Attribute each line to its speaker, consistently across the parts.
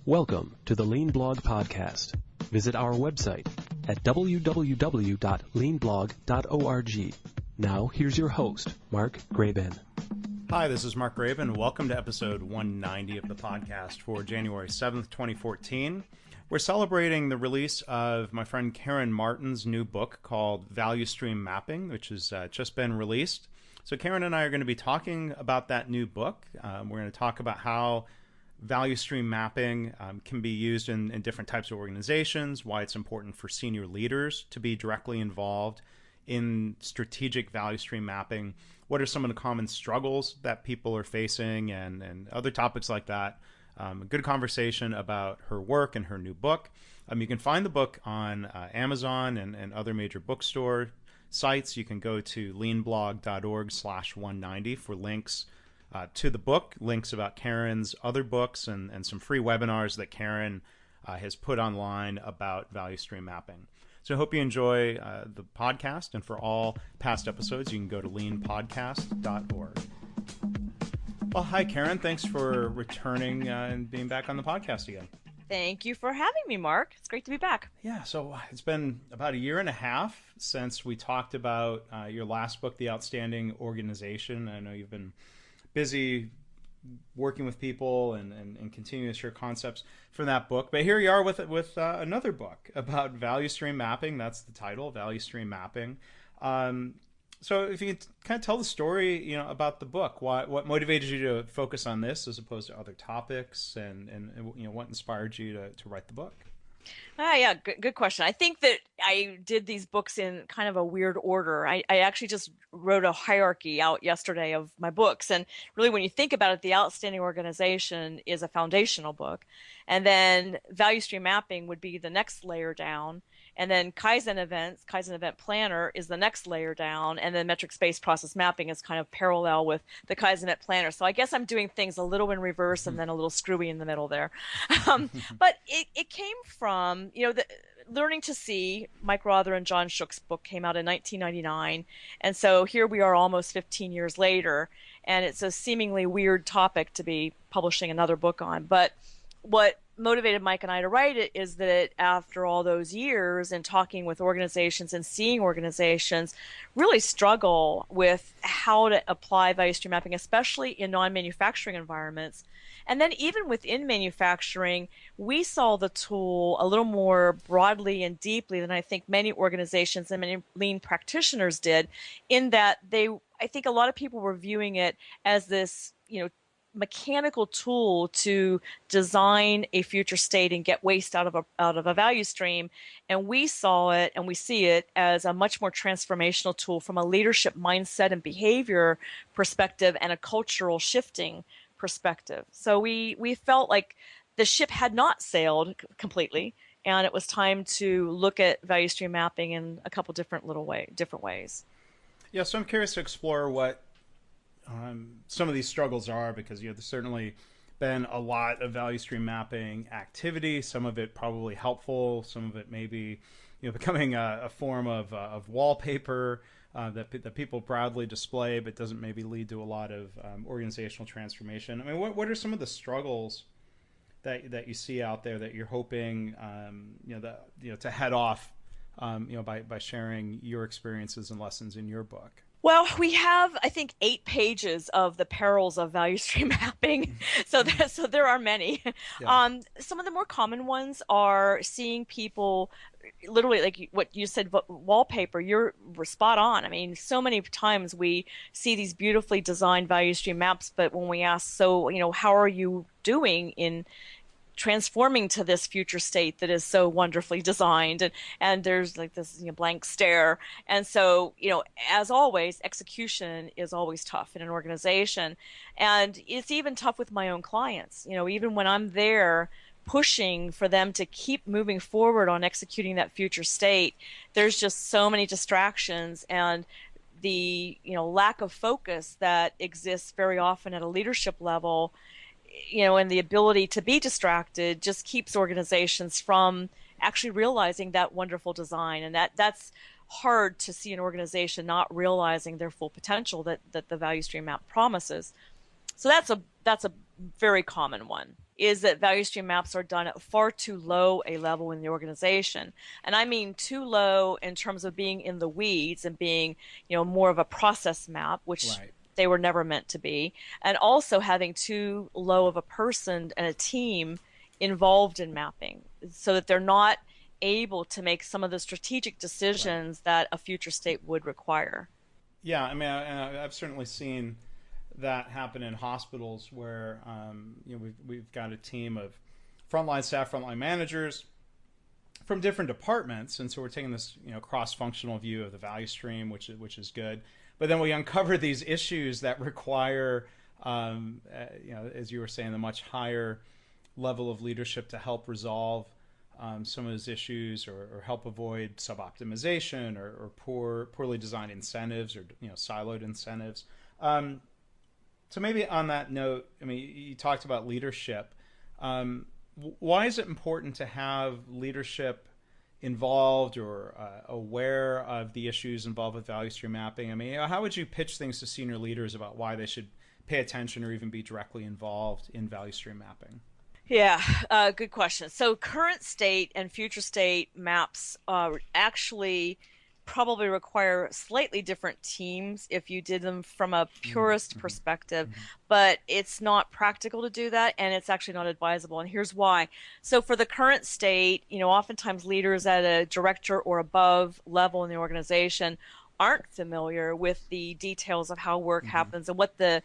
Speaker 1: Welcome to the Lean Blog Podcast. Visit our website at www.leanblog.org. Now, here's your host, Mark Graban.
Speaker 2: Hi, this is Mark Graban. Welcome to episode 190 of the podcast for January 7th, 2014. We're celebrating the release of my friend Karen Martin's new book called Value Stream Mapping, which has just been released. So Karen and I are going to be talking about that new book. We're going to talk about how value stream mapping can be used in different types of organizations, why it's important for senior leaders to be directly involved in strategic value stream mapping, what are some of the common struggles that people are facing, and other topics like that. A good conversation about her work and her new book. You can find the book on Amazon and other major bookstore sites. You can go to leanblog.org/190 for links to the book, links about Karen's other books, and some free webinars that Karen has put online about value stream mapping. So I hope you enjoy the podcast, and for all past episodes, you can go to leanpodcast.org. Well, hi, Karen. Thanks for returning and being back on the podcast again.
Speaker 3: Thank you for having me, Mark. It's great to be back.
Speaker 2: Yeah, so it's been about a year and a half since we talked about your last book, The Outstanding Organization. I know you've been busy working with people and continuing to share concepts from that book. But here you are with another book about value stream mapping. That's the title, Value Stream Mapping. So if you could kind of tell the story, about the book, what motivated you to focus on this as opposed to other topics, and what inspired you to write the book?
Speaker 3: Yeah, good question. I think that I did these books in kind of a weird order. I actually just wrote a hierarchy out yesterday of my books. And really, when you think about it, The Outstanding Organization is a foundational book. And then Value Stream Mapping would be the next layer down. And then Kaizen Event Planner is the next layer down. And then Metrics-Based Process Mapping is kind of parallel with the Kaizen Event Planner. So I guess I'm doing things a little in reverse and then a little screwy in the middle there. But it came from, Learning to See. Mike Rother and John Shook's book came out in 1999. And so here we are almost 15 years later. And it's a seemingly weird topic to be publishing another book on. But what motivated Mike and I to write it is that after all those years and talking with organizations and seeing organizations really struggle with how to apply value stream mapping, especially in non-manufacturing environments. And then even within manufacturing, we saw the tool a little more broadly and deeply than I think many organizations and many lean practitioners did, in that I think a lot of people were viewing it as this, mechanical tool to design a future state and get waste out of a value stream. And we saw it and we see it as a much more transformational tool from a leadership mindset and behavior perspective and a cultural shifting perspective. So we felt like the ship had not sailed completely, and it was time to look at value stream mapping in a couple different ways.
Speaker 2: Yeah, so I'm curious to explore what some of these struggles are, because there's certainly been a lot of value stream mapping activity, some of it probably helpful, some of it maybe becoming a form of wallpaper that people proudly display, but doesn't maybe lead to a lot of organizational transformation. I mean, what are some of the struggles that you see out there that you're hoping to head off by sharing your experiences and lessons in your book?
Speaker 3: Well, we have, I think, 8 pages of the perils of value stream mapping. So there are many. Yeah. Some of the more common ones are seeing people literally, like what you said, wallpaper. You're spot on. I mean, so many times we see these beautifully designed value stream maps, but when we ask, so, how are you doing in transforming to this future state that is so wonderfully designed, and there's like this blank stare. And so as always, execution is always tough in an organization, and it's even tough with my own clients. Even when I'm there pushing for them to keep moving forward on executing that future state, there's just so many distractions, and the lack of focus that exists very often at a leadership level, and the ability to be distracted just keeps organizations from actually realizing that wonderful design. And that's hard to see an organization not realizing their full potential that the value stream map promises. So that's a very common one. is that value stream maps are done at far too low a level in the organization. And I mean too low in terms of being in the weeds and being, more of a process map, which
Speaker 2: Right.
Speaker 3: they were never meant to be, and also having too low of a person and a team involved in mapping so that they're not able to make some of the strategic decisions that a future state would require.
Speaker 2: Yeah, I mean, I've certainly seen that happen in hospitals where we've got a team of frontline staff, frontline managers from different departments, and so we're taking this cross-functional view of the value stream, which is good. But then we uncover these issues that require, as you were saying, a much higher level of leadership to help resolve some of those issues or help avoid sub-optimization or poorly designed incentives or siloed incentives. So maybe on that note, I mean, you talked about leadership. Why is it important to have leadership involved or aware of the issues involved with value stream mapping? I mean, how would you pitch things to senior leaders about why they should pay attention or even be directly involved in value stream mapping?
Speaker 3: Yeah, good question. So current state and future state maps actually probably require slightly different teams if you did them from a purist perspective, but it's not practical to do that, and it's actually not advisable. And here's why. So for the current state, oftentimes leaders at a director or above level in the organization aren't familiar with the details of how work happens and what the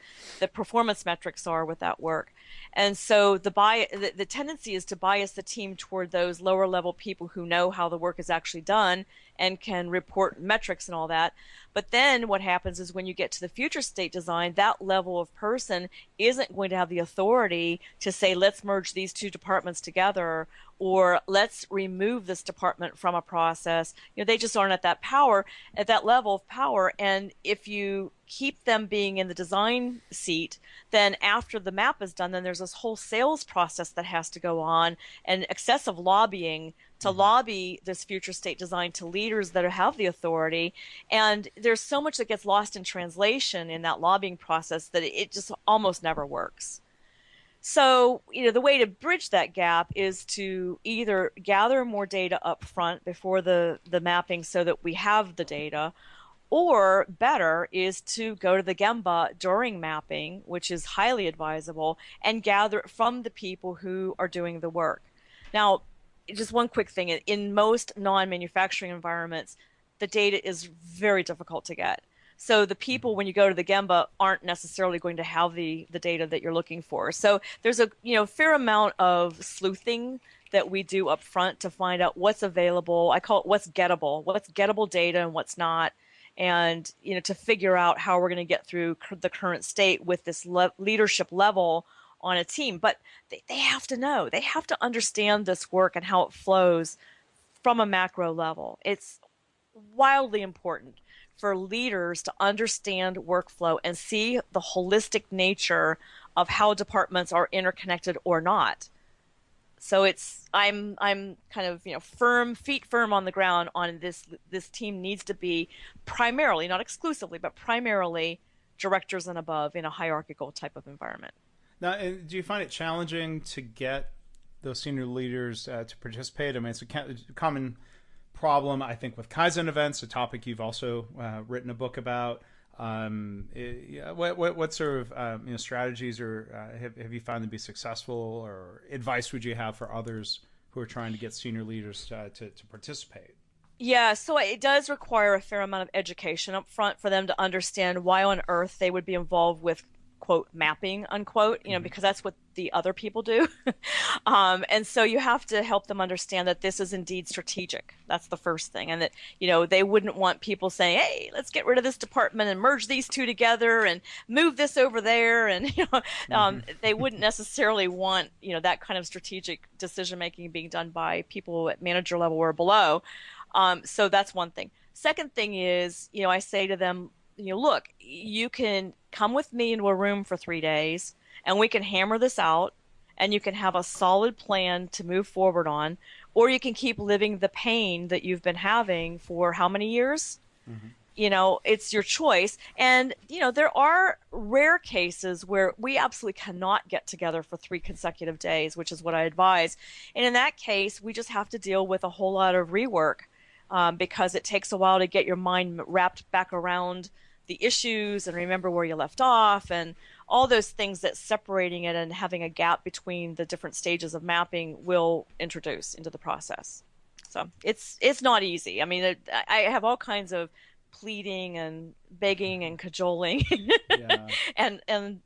Speaker 3: performance metrics are with that work. And so the tendency is to bias the team toward those lower level people who know how the work is actually done and can report metrics and all that. But then what happens is when you get to the future state design, that level of person isn't going to have the authority to say, let's merge these two departments together, or let's remove this department from a process. They just aren't at that level of power. And if you keep them being in the design seat, then after the map is done, then there's this whole sales process that has to go on and excessive lobbying to lobby this future state design to leaders that have the authority. And there's so much that gets lost in translation in that lobbying process that it just almost never works. So, the way to bridge that gap is to either gather more data up front before the mapping so that we have the data, or better is to go to the Gemba during mapping, which is highly advisable, and gather it from the people who are doing the work. Now, just one quick thing. In most non-manufacturing environments, the data is very difficult to get. So the people, when you go to the Gemba, aren't necessarily going to have the data that you're looking for. So there's a fair amount of sleuthing that we do up front to find out what's available. I call it what's gettable data and what's not. And, to figure out how we're going to get through the current state with this leadership level on a team. But they have to know. They have to understand this work and how it flows from a macro level. It's wildly important for leaders to understand workflow and see the holistic nature of how departments are interconnected or not. So I'm kind of feet firm on the ground on this. This team needs to be primarily, not exclusively, but primarily directors and above in a hierarchical type of environment.
Speaker 2: Now, do you find it challenging to get those senior leaders to participate? I mean, it's a common problem, I think, with Kaizen events, a topic you've also written a book about. What sort of strategies or have you found to be successful, or advice would you have for others who are trying to get senior leaders to participate?
Speaker 3: Yeah, so it does require a fair amount of education up front for them to understand why on earth they would be involved with, quote, mapping, unquote, because that's what the other people do. And so you have to help them understand that this is indeed strategic. That's the first thing. And that, they wouldn't want people saying, hey, let's get rid of this department and merge these two together and move this over there. And, they wouldn't necessarily want, that kind of strategic decision-making being done by people at manager level or below. So that's one thing. Second thing is, I say to them, look, you can come with me into a room for 3 days and we can hammer this out and you can have a solid plan to move forward on, or you can keep living the pain that you've been having for how many years? it's your choice. And, there are rare cases where we absolutely cannot get together for 3 consecutive days, which is what I advise. And in that case, we just have to deal with a whole lot of rework, because it takes a while to get your mind wrapped back around the issues and remember where you left off and all those things that separating it and having a gap between the different stages of mapping will introduce into the process. So it's not easy. I mean, I have all kinds of pleading and begging and cajoling
Speaker 2: Yeah.
Speaker 3: and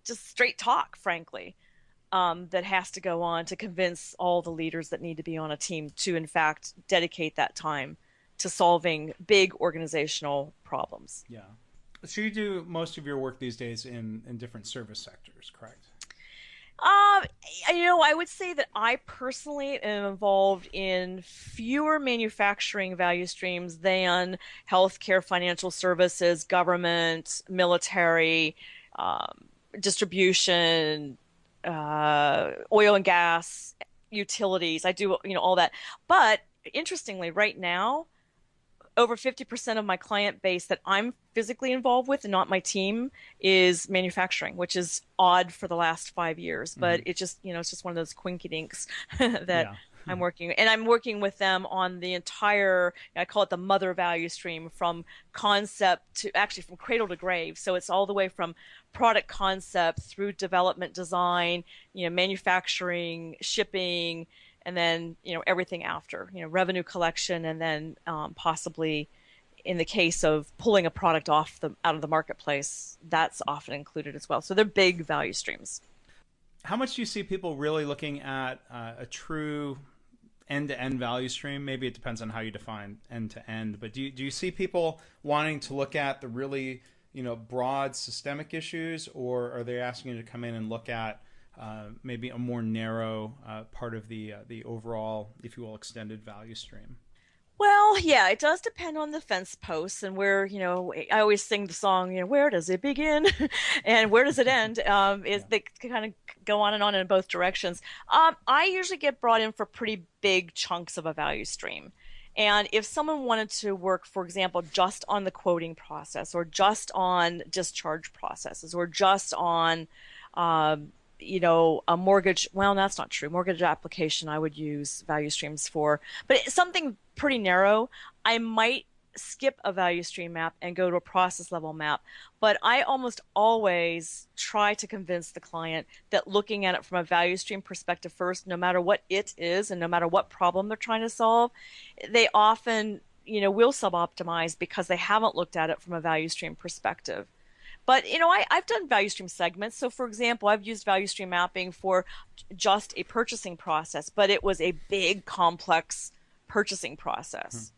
Speaker 3: just straight talk, frankly, that has to go on to convince all the leaders that need to be on a team to in fact dedicate that time to solving big organizational problems.
Speaker 2: Yeah. So you do most of your work these days in different service sectors, correct?
Speaker 3: Um, I would say that I personally am involved in fewer manufacturing value streams than healthcare, financial services, government, military, distribution, oil and gas, utilities. I do, all that. But interestingly, right now, over 50% of my client base that I'm physically involved with and not my team is manufacturing, which is odd for the last 5 years. But it just, it's just one of those quinky-dinks that
Speaker 2: Yeah.
Speaker 3: I'm working with them on the entire, I call it the mother value stream, from concept to actually from cradle to grave. So it's all the way from product concept through development, design, manufacturing, shipping, and then everything after, revenue collection, and then possibly in the case of pulling a product out of the marketplace, that's often included as well. So they're big value streams.
Speaker 2: How much do you see people really looking at a true end-to-end value stream? Maybe it depends on how you define end-to-end, but do you see people wanting to look at the really broad systemic issues, or are they asking you to come in and look at maybe a more narrow part of the overall, if you will, extended value stream?
Speaker 3: Well, yeah, it does depend on the fence posts and where, I always sing the song, where does it begin and where does it end?
Speaker 2: Yeah.
Speaker 3: They kind of go on and on in both directions. I usually get brought in for pretty big chunks of a value stream. And if someone wanted to work, for example, just on the quoting process or just on discharge processes or just on a mortgage, well, that's not true. Mortgage application, I would use value streams for, but it's something pretty narrow. I might skip a value stream map and go to a process level map, but I almost always try to convince the client that looking at it from a value stream perspective first, no matter what it is and no matter what problem they're trying to solve, they often, will sub-optimize because they haven't looked at it from a value stream perspective. But, I've done value stream segments. So, for example, I've used value stream mapping for just a purchasing process, but it was a big, complex purchasing process,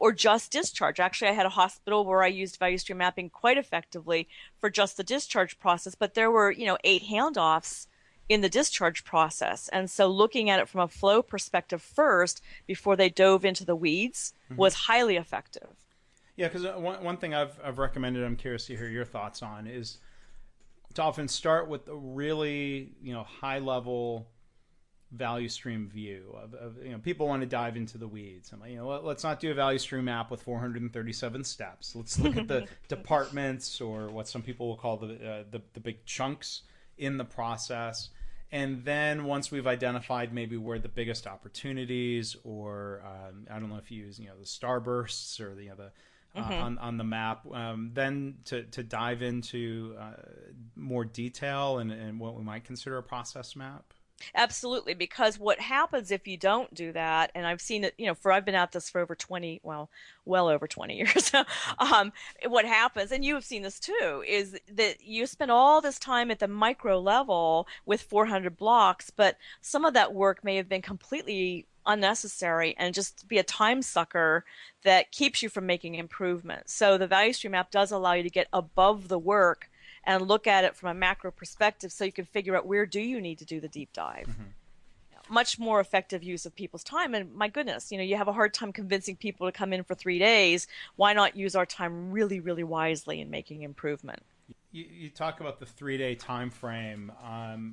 Speaker 3: or just discharge. Actually, I had a hospital where I used value stream mapping quite effectively for just the discharge process, but there were, 8 handoffs in the discharge process. And so looking at it from a flow perspective first before they dove into the weeds was highly effective.
Speaker 2: Yeah, because one thing I've recommended, I'm curious to hear your thoughts on, is to often start with a really high level value stream view of people want to dive into the weeds. I'm like, let's not do a value stream map with 437 steps. Let's look at the departments, or what some people will call the big chunks in the process. And then once we've identified maybe where the biggest opportunities, or I don't know if you use the starbursts or the on the map, then to dive into more detail and what we might consider a process map.
Speaker 3: Absolutely, because what happens if you don't do that, and I've seen it, I've been at this for over 20, well over 20 years. What happens, and you have seen this too, is that you spend all this time at the micro level with 400 blocks, but some of that work may have been completely unnecessary and just be a time sucker that keeps you from making improvements. So the value stream map does allow you to get above the work and look at it from a macro perspective, so you can figure out where do you need to do the deep dive. Much more effective use of people's time. And my goodness, you have a hard time convincing people to come in for 3 days. Why not use our time really, really wisely in making improvement?
Speaker 2: You talk about the 3-day time frame.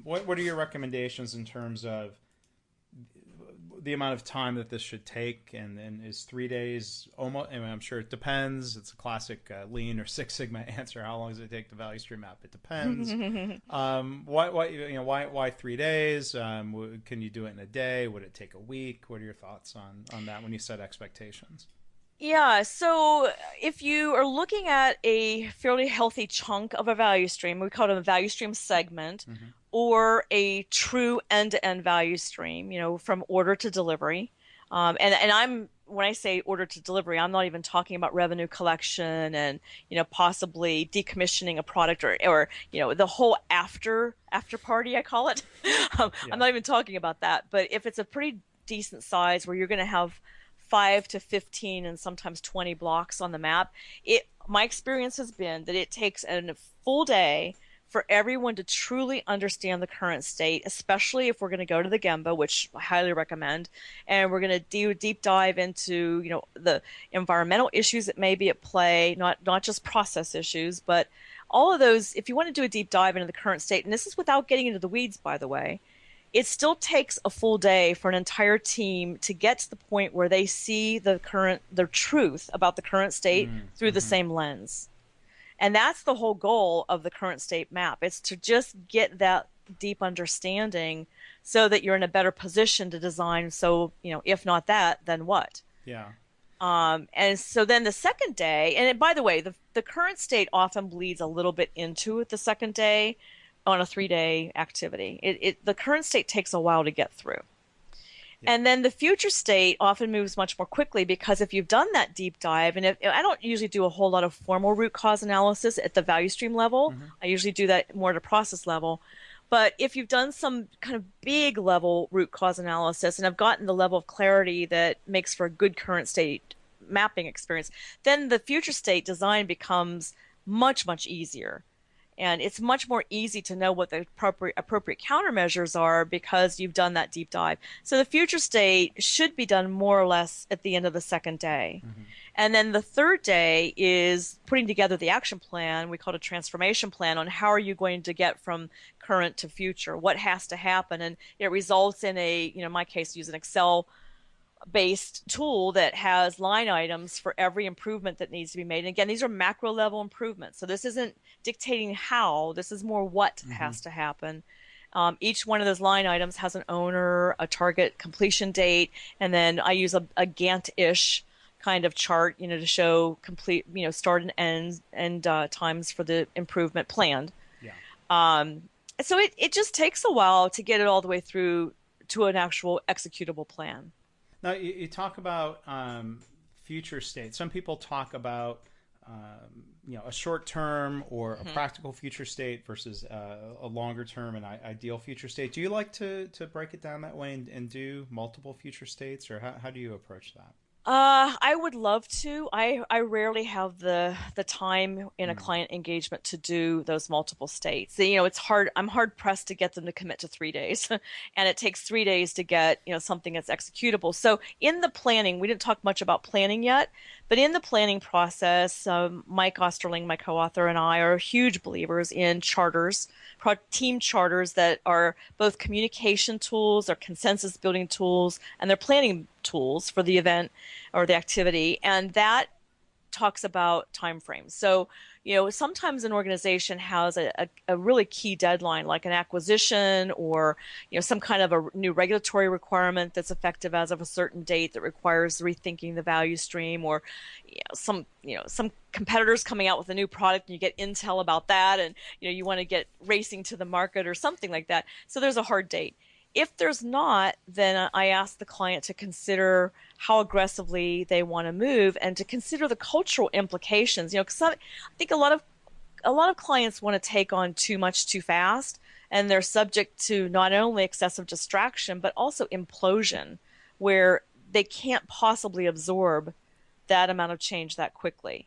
Speaker 2: What are your recommendations in terms of the amount of time that this should take, and is 3 days almost? I mean, I'm sure it depends. It's a classic Lean or Six Sigma answer. How long does it take the value stream map? It depends. Why 3 days? Can you do it in a day? Would it take a week? What are your thoughts on that when you set expectations?
Speaker 3: Yeah, so if you are looking at a fairly healthy chunk of a value stream, we call it a value stream segment, or a true end-to-end value stream, from order to delivery. And when I say order to delivery, I'm not even talking about revenue collection and, possibly decommissioning a product or the whole after party, I call it. I'm not even talking about that. But if it's a pretty decent size where you're going to have 5 to 15 and sometimes 20 blocks on the map, my experience has been that it takes a full day for everyone to truly understand the current state, especially if we're going to go to the Gemba, which I highly recommend, and we're going to do a deep dive into the environmental issues that may be at play, not just process issues, but all of those. If you want to do a deep dive into the current state, and this is without getting into the weeds, by the way, it still takes a full day for an entire team to get to the point where they see the truth about the current state through the same lens. And that's the whole goal of the current state map. It's to just get that deep understanding so that you're in a better position to design. So, if not that, then what?
Speaker 2: Yeah.
Speaker 3: And so then the second day, and by the way, the current state often bleeds a little bit into the second day on a 3-day activity. The current state takes a while to get through. Yeah. And then the future state often moves much more quickly, because if you've done that deep dive, and I don't usually do a whole lot of formal root cause analysis at the value stream level. I usually do that more at a process level. But if you've done some kind of big level root cause analysis and have gotten the level of clarity that makes for a good current state mapping experience, then the future state design becomes much, much easier. And it's much more easy to know what the appropriate countermeasures are because you've done that deep dive. So the future state should be done more or less at the end of the second day. And then the third day is putting together the action plan. We call it a transformation plan on how are you going to get from current to future, what has to happen. And it results in in my case, use an Excel based tool that has line items for every improvement that needs to be made. And again, these are macro level improvements. So this isn't dictating how, this is more what has to happen. Each one of those line items has an owner, a target completion date, and then I use a Gantt-ish kind of chart, to show complete, start and end times for the improvement planned. Yeah. So it just takes a while to get it all the way through to an actual executable plan.
Speaker 2: Now, you talk about future state. Some people talk about a short term or a practical future state versus a longer term and ideal future state. Do you like to break it down that way and do multiple future states, or how do you approach that?
Speaker 3: I would love to. I rarely have the time in a client engagement to do those multiple states. It's hard. I'm hard pressed to get them to commit to 3 days, and it takes 3 days to get something that's executable. So in the planning, we didn't talk much about planning yet, but in the planning process, Mike Osterling, my co-author, and I are huge believers in charters, team charters that are both communication tools, or consensus building tools, and they're planning tools for the event or the activity. And that talks about timeframes. So, sometimes an organization has a really key deadline, like an acquisition or, some kind of a new regulatory requirement that's effective as of a certain date that requires rethinking the value stream, or, some competitors coming out with a new product and you get intel about that, and, you want to get racing to the market or something like that. So there's a hard date. If there's not, then I ask the client to consider how aggressively they want to move and to consider the cultural implications. Because I think a lot of clients want to take on too much too fast, and they're subject to not only excessive distraction but also implosion, where they can't possibly absorb that amount of change that quickly.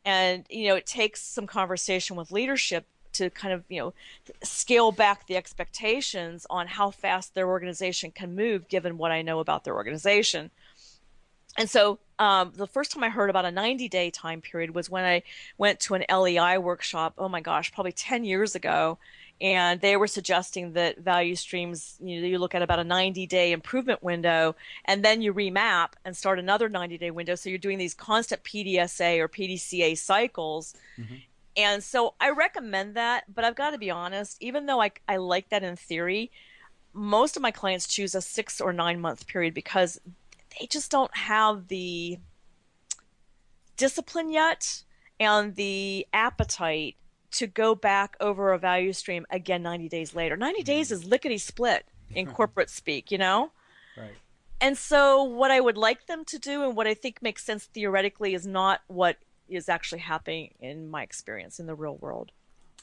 Speaker 3: And it takes some conversation with leadership to kind of, scale back the expectations on how fast their organization can move, given what I know about their organization. And so the first time I heard about a 90-day time period was when I went to an LEI workshop, oh my gosh, probably 10 years ago. And they were suggesting that value streams, you look at about a 90-day improvement window, and then you remap and start another 90-day window. So you're doing these constant PDSA or PDCA cycles.
Speaker 2: Mm-hmm.
Speaker 3: And so I recommend that, but I've got to be honest, even though I like that in theory, most of my clients choose a 6 or 9 month period because they just don't have the discipline yet and the appetite to go back over a value stream again 90 days later. 90 days is lickety split in corporate speak,
Speaker 2: Right.
Speaker 3: And so what I would like them to do and what I think makes sense theoretically is not what is actually happening in my experience in the real world.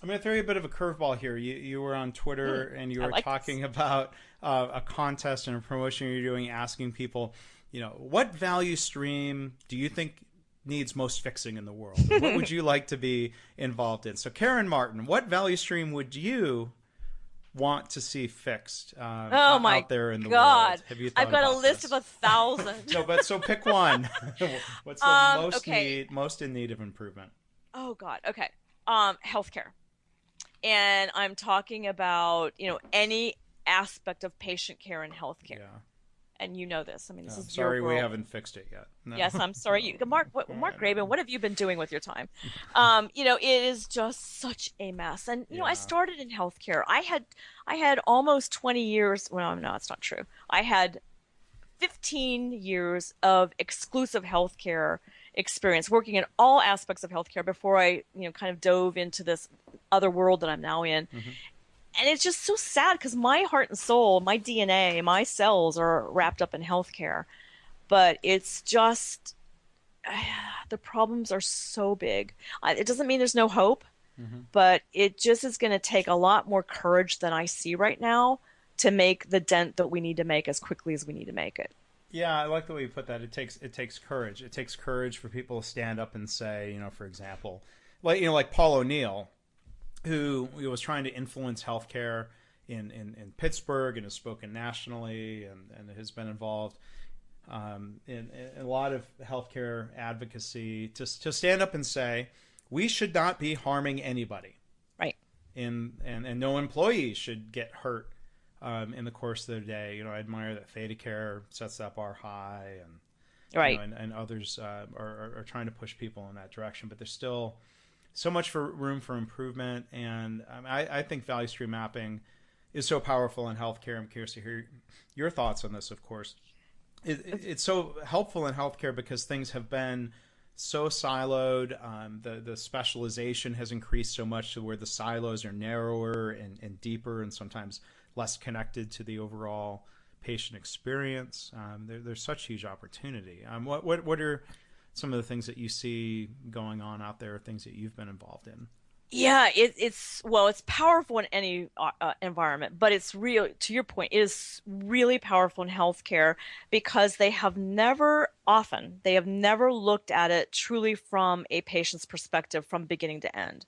Speaker 2: I'm going to throw you a bit of a curveball here. You were on Twitter and you were talking about a contest and a promotion you're doing, asking people, what value stream do you think needs most fixing in the world? What would you like to be involved in? So Karen Martin, what value stream would you want to see fixed out there in the world? Have you thought
Speaker 3: I've got
Speaker 2: about
Speaker 3: a list
Speaker 2: this?
Speaker 3: of 1,000.
Speaker 2: No, but so pick one. What's the most in need of improvement?
Speaker 3: Oh God. Okay. Healthcare. And I'm talking about, any aspect of patient care in healthcare.
Speaker 2: Yeah.
Speaker 3: And you know this. I mean, this is
Speaker 2: sorry
Speaker 3: your world.
Speaker 2: We haven't fixed it yet. No.
Speaker 3: Yes, I'm sorry. Mark Graben, what have you been doing with your time? It is just such a mess. And I started in healthcare. I had almost 20 years. Well, no, it's not true. I had 15 years of exclusive healthcare experience, working in all aspects of healthcare before I, kind of dove into this other world that I'm now in. Mm-hmm. And it's just so sad because my heart and soul, my DNA, my cells are wrapped up in healthcare. But it's just, the problems are so big. It doesn't mean there's no hope, but it just is going to take a lot more courage than I see right now to make the dent that we need to make as quickly as we need to make it.
Speaker 2: Yeah, I like the way you put that. It takes courage. It takes courage for people to stand up and say, for example, like Paul O'Neill, who was trying to influence healthcare in Pittsburgh and has spoken nationally and has been involved in a lot of healthcare advocacy to stand up and say, we should not be harming anybody.
Speaker 3: Right.
Speaker 2: And no employee should get hurt in the course of their day. I admire that ThedaCare sets that bar high and
Speaker 3: right.
Speaker 2: And others are trying to push people in that direction, but there's still so much room for improvement, and I think value stream mapping is so powerful in healthcare. I'm curious to hear your thoughts on this, of course. It's so helpful in healthcare because things have been so siloed. The specialization has increased so much to where the silos are narrower and deeper and sometimes less connected to the overall patient experience. There's such huge opportunity. What are some of the things that you see going on out there, things that you've been involved in?
Speaker 3: Yeah, it's powerful in any environment, but it's real, to your point, it is really powerful in healthcare because they have never looked at it truly from a patient's perspective from beginning to end.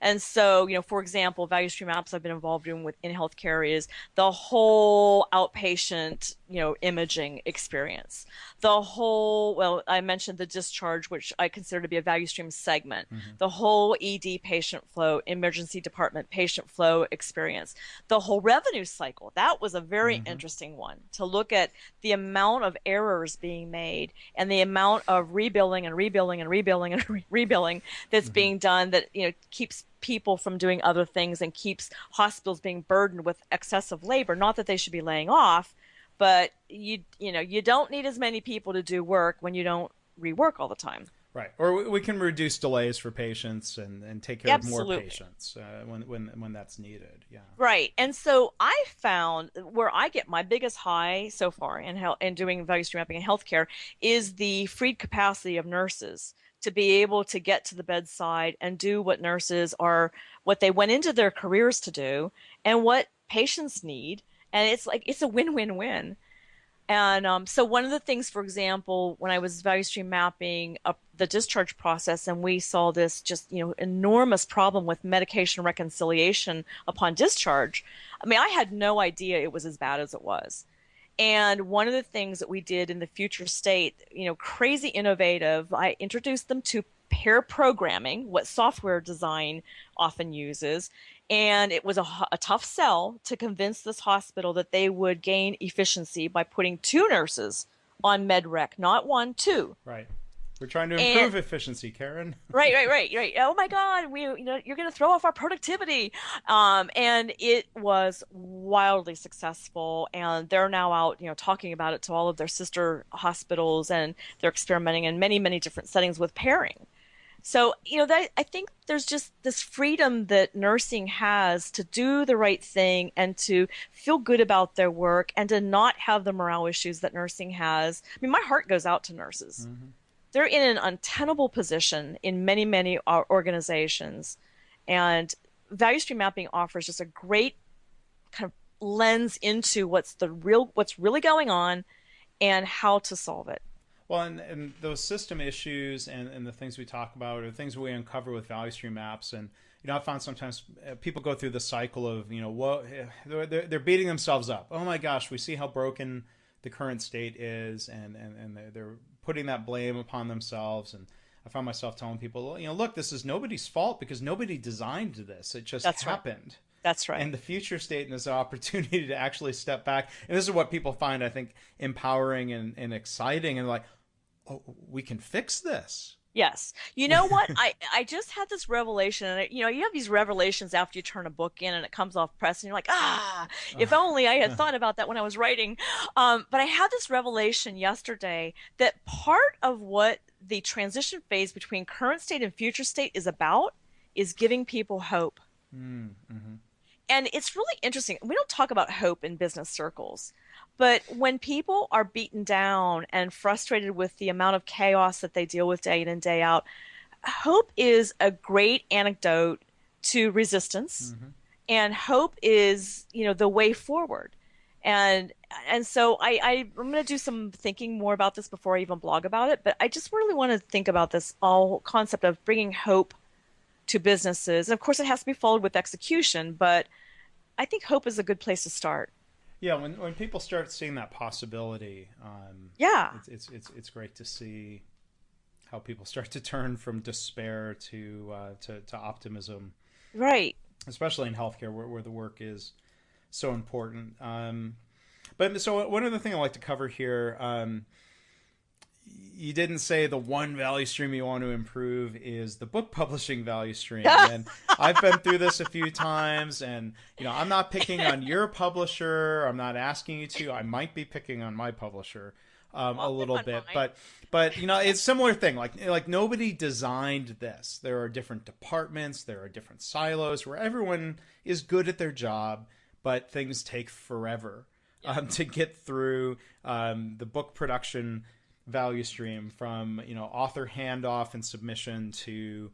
Speaker 3: And so, for example, value stream apps I've been involved in healthcare is the whole outpatient, imaging experience. I mentioned the discharge, which I consider to be a value stream segment. Mm-hmm. The whole ED patient flow, emergency department patient flow experience. The whole revenue cycle. That was a very interesting one to look at the amount of errors being made and the amount of rebilling that's being done that, keeps people from doing other things and keeps hospitals being burdened with excessive labor. Not that they should be laying off, but you don't need as many people to do work when you don't rework all the time.
Speaker 2: Right. Or we can reduce delays for patients and take care of more patients when that's needed. Yeah.
Speaker 3: Right. And so I found where I get my biggest high so far in doing value stream mapping in healthcare is the freed capacity of nurses to be able to get to the bedside and do what what they went into their careers to do and what patients need. And it's a win-win-win. And so one of the things, for example, when I was value stream mapping up the discharge process and we saw this just, enormous problem with medication reconciliation upon discharge, I had no idea it was as bad as it was. And one of the things that we did in the future state, crazy innovative, I introduced them to pair programming, what software design often uses, And it was a tough sell to convince this hospital that they would gain efficiency by putting 2 nurses on med rec, not 1, 2.
Speaker 2: Right. We're trying to
Speaker 3: And
Speaker 2: improve efficiency, Karen.
Speaker 3: right. Oh my God, you're going to throw off our productivity. And it was wildly successful, and they're now out, talking about it to all of their sister hospitals, and they're experimenting in many, many different settings with pairing. So, I think there's just this freedom that nursing has to do the right thing and to feel good about their work and to not have the morale issues that nursing has. I mean, my heart goes out to nurses. Mm-hmm. They're in an untenable position in many, many organizations. And value stream mapping offers just a great kind of lens into what's really going on and how to solve it.
Speaker 2: Well, and those system issues and the things we talk about are the things we uncover with value stream maps. And, I found sometimes people go through the cycle of, they're beating themselves up. Oh my gosh, we see how broken the current state is, and they're putting that blame upon themselves. And I found myself telling people, look, this is nobody's fault because nobody designed this. It just happened.
Speaker 3: Right. That's right.
Speaker 2: And the future state is an opportunity to actually step back. And this is what people find, I think, empowering and exciting, and like, oh, we can fix this.
Speaker 3: Yes. You know what? I just had this revelation, and you have these revelations after you turn a book in and it comes off press, and you're like, if only I had thought about that when I was writing. But I had this revelation yesterday that part of what the transition phase between current state and future state is about is giving people hope. Mm-hmm. And it's really interesting. We don't talk about hope in business circles. But when people are beaten down and frustrated with the amount of chaos that they deal with day in and day out, hope is a great antidote to resistance. Mm-hmm. And hope is, the way forward. And so I'm going to do some thinking more about this before I even blog about it. But I just really want to think about this whole concept of bringing hope to businesses. And of course, it has to be followed with execution. But I think hope is a good place to start.
Speaker 2: Yeah, when people start seeing that possibility, it's great to see how people start to turn from despair to optimism.
Speaker 3: Right.
Speaker 2: Especially in healthcare, where the work is so important. But so one other thing I'd like to cover here. You didn't say the one value stream you want to improve is the book publishing value stream. And I've been through this a few times, and, I'm not picking on your publisher. I'm not asking you to. I might be picking on my publisher a little bit, but it's a similar thing. Like nobody designed this. There are different departments. There are different silos where everyone is good at their job, but things take forever to get through the book production value stream, from author handoff and submission to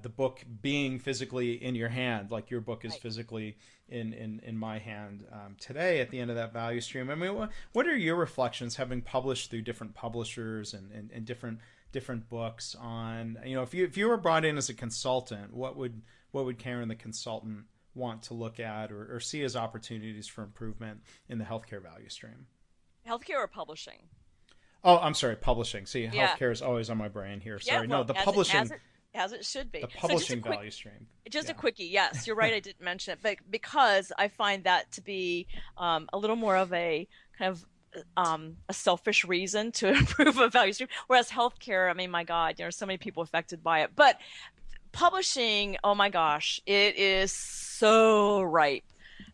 Speaker 2: the book being physically in your hand, like your book is physically in my hand today at the end of that value stream. I mean, what are your reflections, having published through different publishers and different books, on if you were brought in as a consultant, what would Karen the consultant want to look at or see as opportunities for improvement in the healthcare value stream?
Speaker 3: Healthcare or publishing?
Speaker 2: Oh, I'm sorry, publishing. See, healthcare is always on my brain here. Sorry,
Speaker 3: well,
Speaker 2: the publishing.
Speaker 3: As it should be.
Speaker 2: The publishing value stream.
Speaker 3: Just a quickie. Yes, you're right. I didn't mention it, but because I find that to be a little more of a kind of a selfish reason to improve a value stream. Whereas healthcare, I mean, my God, so many people affected by it. But publishing, oh my gosh, it is so ripe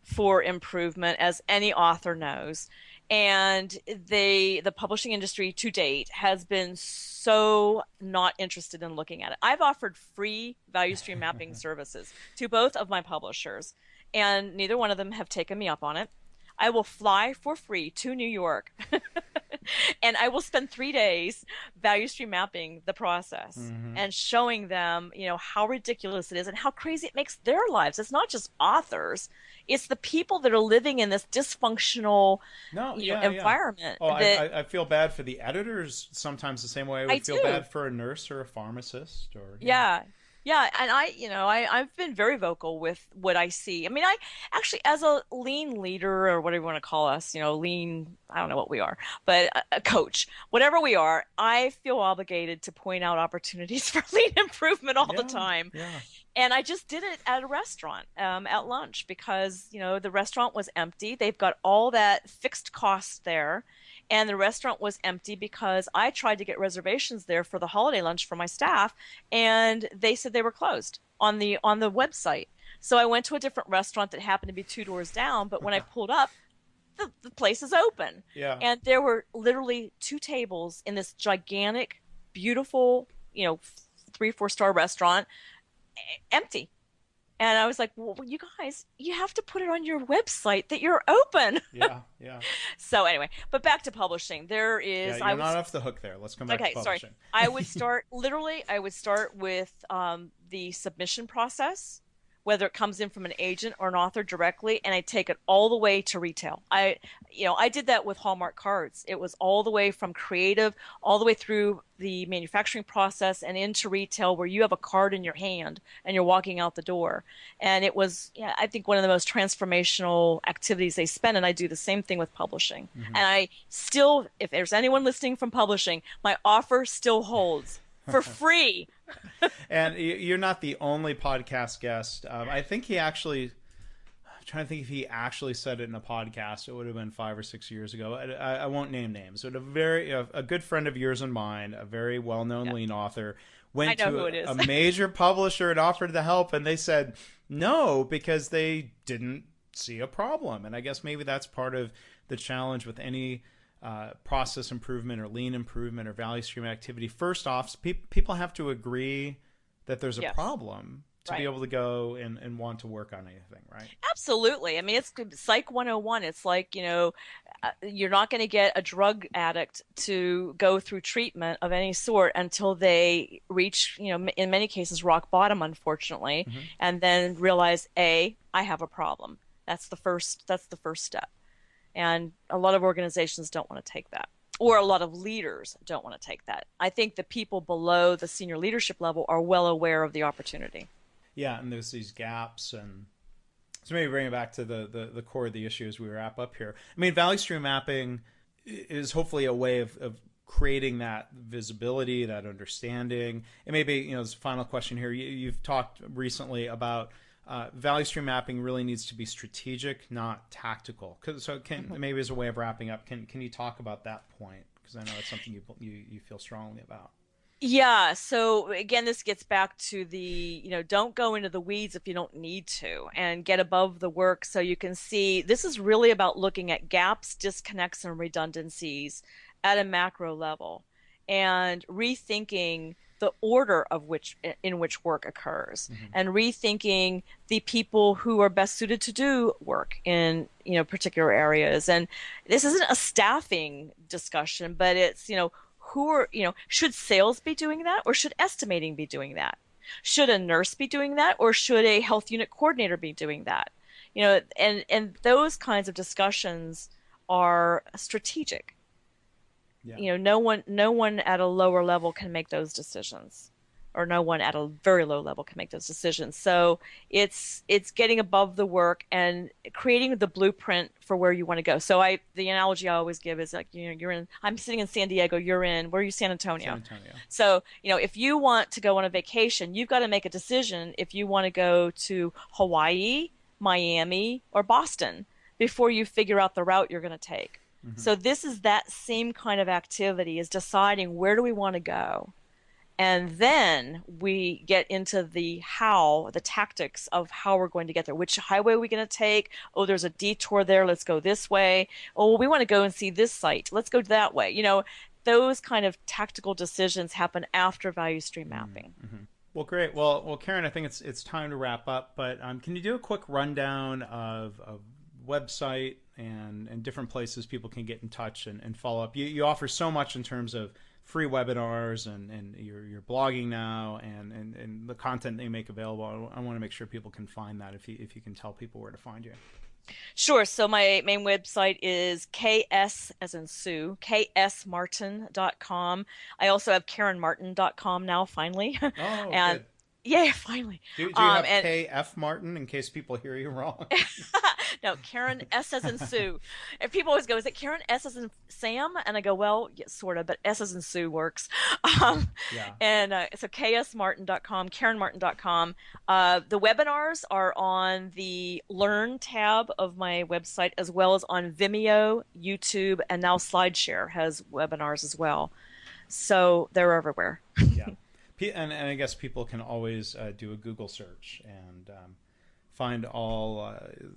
Speaker 3: for improvement, as any author knows. And the publishing industry to date has been so not interested in looking at it. I've offered free value stream mapping services to both of my publishers, and neither one of them have taken me up on it. I will fly for free to New York and I will spend 3 days value stream mapping the process and showing them, how ridiculous it is and how crazy it makes their lives. It's not just authors. It's the people that are living in this dysfunctional environment.
Speaker 2: Oh, I feel bad for the editors sometimes, the same way I would feel bad for a nurse or a pharmacist.
Speaker 3: Yeah, and I've been very vocal with what I see. I mean, I actually, as a lean leader, or whatever you want to call us, lean, I don't know what we are, but a coach, whatever we are, I feel obligated to point out opportunities for lean improvement all the time. Yeah. And I just did it at a restaurant at lunch because, the restaurant was empty. They've got all that fixed cost there. And the restaurant was empty because I tried to get reservations there for the holiday lunch for my staff, and they said they were closed on the website. So I went to a different restaurant that happened to be 2 doors down, but when I pulled up, the place is open.
Speaker 2: Yeah.
Speaker 3: And there were literally 2 tables in this gigantic, beautiful, 3-4 star restaurant, empty. And I was like, well, you guys, you have to put it on your website that you're open.
Speaker 2: Yeah, yeah.
Speaker 3: So anyway, but back to publishing. There is...
Speaker 2: Yeah, you're not off the hook there. Let's come back to publishing.
Speaker 3: Sorry. I would start with the submission process, whether it comes in from an agent or an author directly, and I take it all the way to retail. I did that with Hallmark cards. It was all the way from creative, all the way through the manufacturing process and into retail, where you have a card in your hand and you're walking out the door. And it was, I think, one of the most transformational activities they spend. And I do the same thing with publishing. Mm-hmm. And I still, if there's anyone listening from publishing, my offer still holds for free.
Speaker 2: And you're not the only podcast guest. I think I'm trying to think if he actually said it in a podcast. It would have been 5 or 6 years ago. I won't name names. But a good friend of yours and mine, a very well-known lean author, went to a major publisher and offered the help, and they said no because they didn't see a problem. And I guess maybe that's part of the challenge with any process improvement or lean improvement or value stream activity. First off, people have to agree that there's a problem to be able to go and want to work on anything, right?
Speaker 3: Absolutely. I mean, it's Psych 101. It's like, you're not going to get a drug addict to go through treatment of any sort until they reach, in many cases, rock bottom, unfortunately, mm-hmm. and then realize, I have a problem. That's the first step. And a lot of organizations don't want to take that, or a lot of leaders don't want to take that. I think the people below the senior leadership level are well aware of the opportunity.
Speaker 2: Yeah, and there's these gaps. And so maybe bring it back to the core of the issue as we wrap up here. I mean, value stream mapping is hopefully a way of creating that visibility, that understanding. And maybe, as a final question here, you've talked recently about value stream mapping really needs to be strategic, not tactical. So maybe as a way of wrapping up, can you talk about that point? Because I know it's something you feel strongly about.
Speaker 3: Yeah. So again, this gets back to the, don't go into the weeds if you don't need to, and get above the work so you can see. This is really about looking at gaps, disconnects, and redundancies at a macro level, and rethinking the order in which work occurs, mm-hmm. and rethinking the people who are best suited to do work in particular areas. And this isn't a staffing discussion, but it's should sales be doing that, or should estimating be doing that? Should a nurse be doing that, or should a health unit coordinator be doing that? And those kinds of discussions are strategic. Yeah. No one at a lower level can make those decisions, or no one at a very low level can make those decisions. So it's getting above the work and creating the blueprint for where you want to go. So the analogy I always give is like, I'm sitting in San Diego, you're in, where are you? San Antonio. San Antonio. So, if you want to go on a vacation, you've got to make a decision if you want to go to Hawaii, Miami, or Boston before you figure out the route you're going to take. Mm-hmm. So this is that same kind of activity, is deciding where do we want to go. And then we get into the tactics of how we're going to get there. Which highway are we going to take? Oh, there's a detour there. Let's go this way. Oh, we want to go and see this site. Let's go that way. Those kind of tactical decisions happen after value stream mapping.
Speaker 2: Mm-hmm. Well, great. Well, Karen, I think it's time to wrap up. But can you do a quick rundown of website and different places people can get in touch and follow up? You offer so much in terms of free webinars and you're blogging now and the content they make available. I want to make sure people can find that if you can tell people where to find you.
Speaker 3: Sure. So my main website is KS as in Sue, ksmartin.com. I also have KarenMartin.com now, finally.
Speaker 2: Oh,
Speaker 3: and
Speaker 2: good.
Speaker 3: Yeah, finally.
Speaker 2: Do you have KF Martin in case people hear you wrong?
Speaker 3: No, Karen S as in Sue. And people always go, is it Karen S as in Sam? And I go, well, yeah, sort of, but S as in Sue works.
Speaker 2: Yeah.
Speaker 3: And so ksmartin.com, karenmartin.com. The webinars are on the Learn tab of my website, as well as on Vimeo, YouTube, and now SlideShare has webinars as well. So they're everywhere.
Speaker 2: Yeah. And I guess people can always do a Google search and find all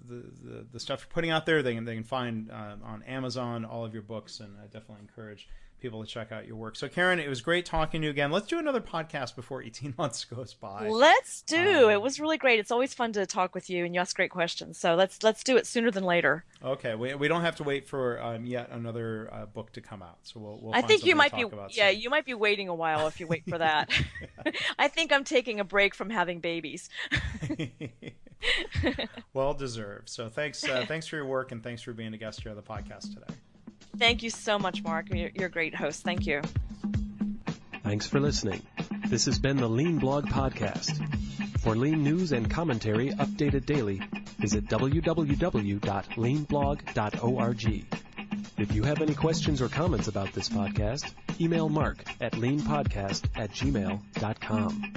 Speaker 2: the stuff you're putting out there. They can find on Amazon all of your books, and I definitely encourage people to check out your work. So Karen, it was great talking to you again. Let's do another podcast before 18 months goes by.
Speaker 3: Let's do. It was really great. It's always fun to talk with you, and you ask great questions. So let's do it sooner than later.
Speaker 2: Okay, we don't have to wait for yet another book to come out. So we'll
Speaker 3: I
Speaker 2: find
Speaker 3: think you might
Speaker 2: to
Speaker 3: be
Speaker 2: talk about
Speaker 3: yeah
Speaker 2: soon.
Speaker 3: you might be waiting a while if you wait for that. I think I'm taking a break from having babies.
Speaker 2: Well deserved. So thanks for your work, and thanks for being a guest here on the podcast today.
Speaker 3: Thank you so much, Mark. You're a great host. Thank you.
Speaker 1: Thanks for listening. This has been the Lean Blog Podcast. For lean news and commentary updated daily, visit www.leanblog.org. If you have any questions or comments about this podcast, email Mark at leanpodcast@gmail.com.